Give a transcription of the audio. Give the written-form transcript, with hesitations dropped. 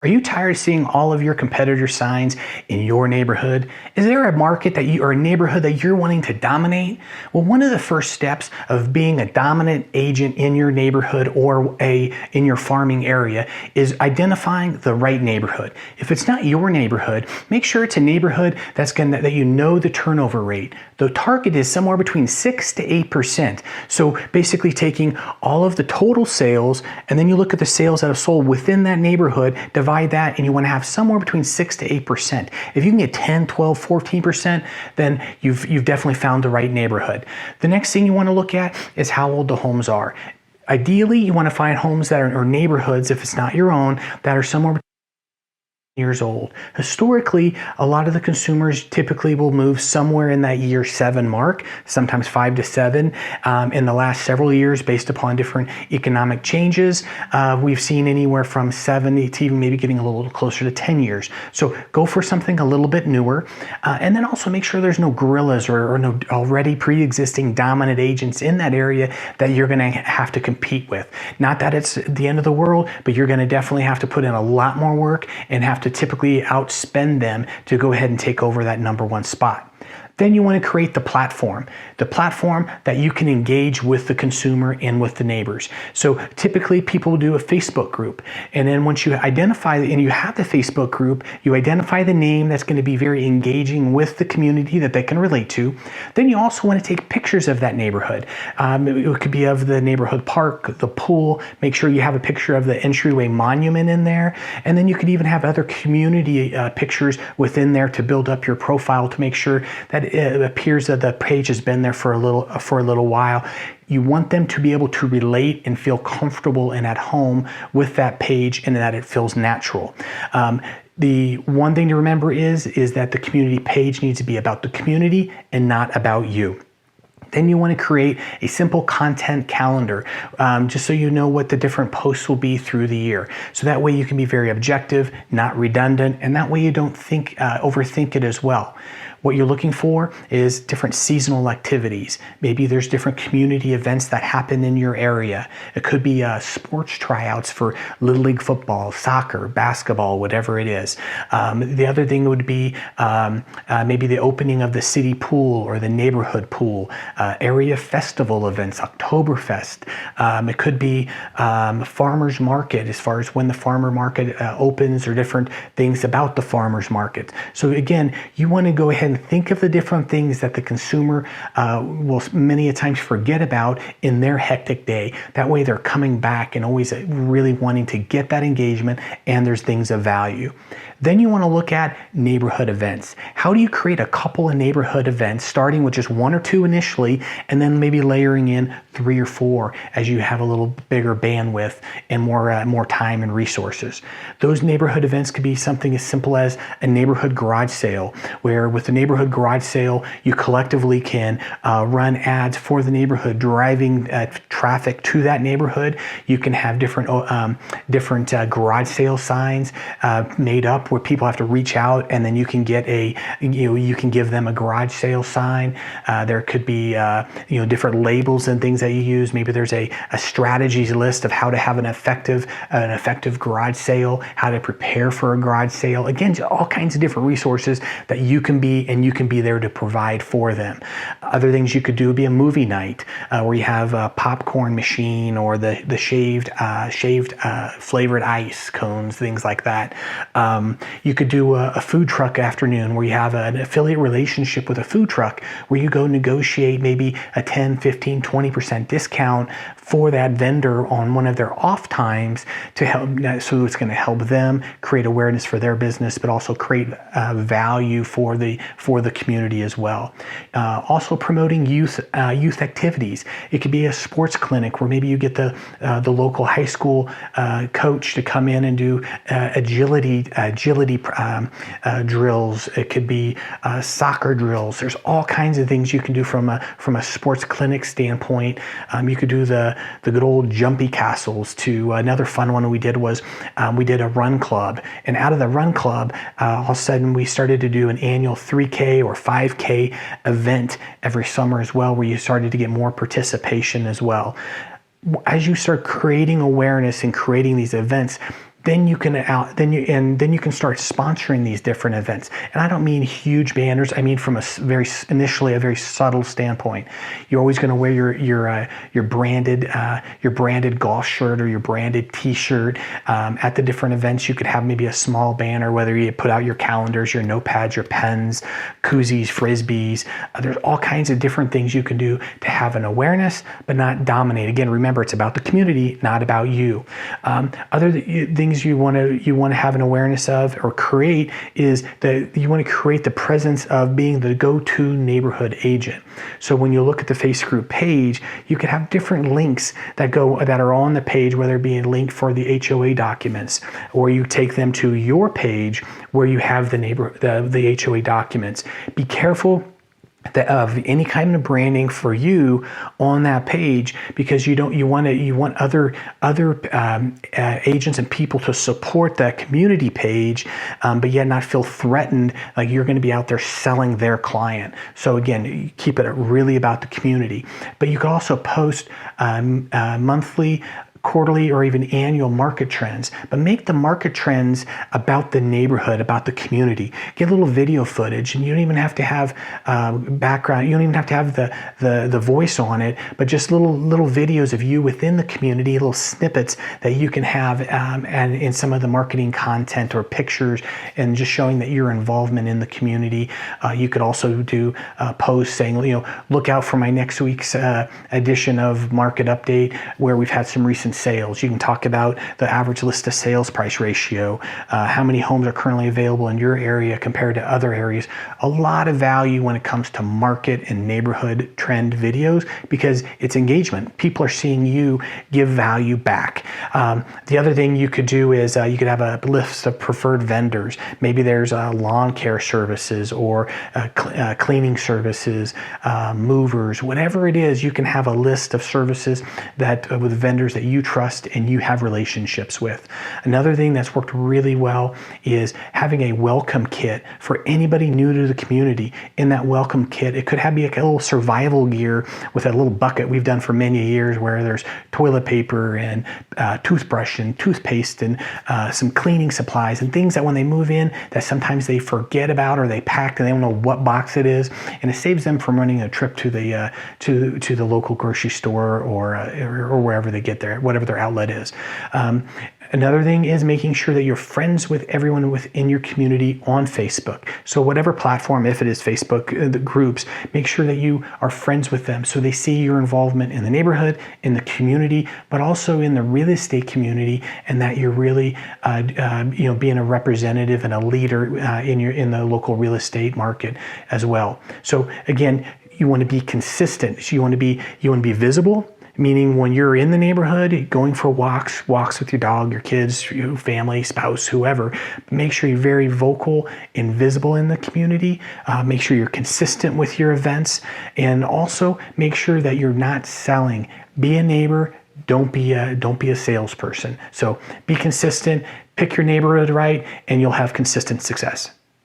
Are you tired of seeing all of your competitor signs in your neighborhood? Is there a market or a neighborhood that you're wanting to dominate? Well, one of the first steps of being a dominant agent in your neighborhood or in your farming area is identifying the right neighborhood. If it's not your neighborhood, make sure it's a neighborhood that you know the turnover rate. The target is somewhere between 6 to 8%. So basically taking all of the total sales, and then you look at the sales that have sold within that neighborhood, divide that, and you want to have somewhere between 6 to 8%. If you can get 10, 12, 14%, then you've definitely found the right neighborhood. The next thing you want to look at is how old the homes are. Ideally, you want to find homes that are, or neighborhoods, if it's not your own, that are somewhere between years old. Historically, a lot of the consumers typically will move somewhere in that year 7 mark, sometimes 5 to 7. In the last several years, based upon different economic changes, we've seen anywhere from 7 to even maybe getting a little closer to 10 years. So go for something a little bit newer, and then also make sure there's no gorillas or no already pre-existing dominant agents in that area that you're going to have to compete with. Not that it's the end of the world, but you're going to definitely have to put in a lot more work and have to typically outspend them to go ahead and take over that #1 spot. Then you want to create the platform that you can engage with the consumer and with the neighbors. So typically people do a Facebook group. And then once you identify and you have the Facebook group, you identify the name that's going to be very engaging with the community that they can relate to. Then you also want to take pictures of that neighborhood. It could be of the neighborhood park, the pool. Make sure you have a picture of the entryway monument in there. And then you could even have other community pictures within there to build up your profile to make sure that it appears that the page has been there for a little while. You want them to be able to relate and feel comfortable and at home with that page, and that it feels natural. The one thing to remember is that the community page needs to be about the community and not about you. Then you want to create a simple content calendar, just so you know what the different posts will be through the year. So that way you can be very objective, not redundant, and that way you don't overthink it as well. What you're looking for is different seasonal activities. Maybe there's different community events that happen in your area. It could be sports tryouts for Little League football, soccer, basketball, whatever it is. The other thing would be maybe the opening of the city pool or the neighborhood pool, area festival events, Oktoberfest. It could be farmer's market, as far as when the farmer market opens, or different things about the farmer's market. So again, you want to go ahead and think of the different things that the consumer will many a times forget about in their hectic day. That way they're coming back and always really wanting to get that engagement, and there's things of value. Then you want to look at neighborhood events. How do you create a couple of neighborhood events, starting with just 1 or 2 initially, and then maybe layering in 3 or 4 as you have a little bigger bandwidth and more time and resources. Those neighborhood events could be something as simple as a neighborhood garage sale, where with the neighborhood garage sale, you collectively can run ads for the neighborhood, driving traffic to that neighborhood. You can have different garage sale signs made up where people have to reach out, and then you can get you can give them a garage sale sign. There could be different labels and things that you use. Maybe there's a strategies list of how to have an effective garage sale, how to prepare for a garage sale. Again, all kinds of different resources that you can be there to provide for them. Other things you could do would be a movie night, where you have a popcorn machine, or the shaved flavored ice cones, things like that. You could do a food truck afternoon, where you have an affiliate relationship with a food truck, where you go negotiate maybe a 10, 15, 20% discount for that vendor on one of their off times to help. So it's going to help them create awareness for their business, but also create value for the community as well. Also promoting youth activities. It could be a sports clinic, where maybe you get the local high school coach to come in and do agility drills. It could be soccer drills. There's all kinds of things you can do from a sports clinic standpoint. You could do the good old jumpy castles. To another fun one we did was we did a run club, and out of the run club, all of a sudden we started to do an annual 3K or 5K event every summer as well, where you started to get more participation as well. As you start creating awareness and creating these events, then you can start sponsoring these different events. And I don't mean huge banners. I mean from initially a very subtle standpoint. You're always going to wear your branded golf shirt or your branded T-shirt. At the different events, you could have maybe a small banner, whether you put out your calendars, your notepads, your pens, koozies, frisbees. There's all kinds of different things you can do to have an awareness, but not dominate. Again, remember, it's about the community, not about you. Other things you want to have an awareness of or create is that you want to create the presence of being the go-to neighborhood agent. So when you look at the Face Group page, you can have different links that are on the page, whether it be a link for the HOA documents, or you take them to your page where you have the HOA documents. Be careful of any kind of branding for you on that page, because you want other agents and people to support that community page, but yet not feel threatened like you're going to be out there selling their client. So again, you keep it really about the community. But you can also post monthly, quarterly, or even annual market trends, but make the market trends about the neighborhood, about the community. Get a little video footage, and you don't even have to have background. You don't even have to have the voice on it, but just little videos of you within the community, little snippets that you can have, and in some of the marketing content or pictures, and just showing that your involvement in the community. You could also do posts saying, look out for my next week's edition of Market Update, where we've had some recent sales. You can talk about the average list to sales price ratio, how many homes are currently available in your area compared to other areas. A lot of value when it comes to market and neighborhood trend videos, because it's engagement. People are seeing you give value back. The other thing you could do is you could have a list of preferred vendors. Maybe there's lawn care services or cleaning services, movers, whatever it is. You can have a list of services that with vendors that you trust and you have relationships with. Another thing that's worked really well is having a welcome kit for anybody new to the community. In that welcome kit, it could be a little survival gear with a little bucket we've done for many years, where there's toilet paper and toothbrush and toothpaste and some cleaning supplies and things that when they move in that sometimes they forget about, or they packed and they don't know what box it is, and it saves them from running a trip to the local grocery store or wherever they get there, whatever their outlet is. Another thing is making sure that you're friends with everyone within your community on Facebook. So whatever platform, if it is Facebook, the groups, make sure that you are friends with them so they see your involvement in the neighborhood, in the community, but also in the real estate community, and that you're really being a representative and a leader in the local real estate market as well. So again, you want to be consistent. So you want to be visible. Meaning when you're in the neighborhood, going for walks with your dog, your kids, your family, spouse, whoever, make sure you're very vocal and visible in the community. Make sure you're consistent with your events, and also make sure that you're not selling. Be a neighbor. Don't be a salesperson. So be consistent, pick your neighborhood right, and you'll have consistent success.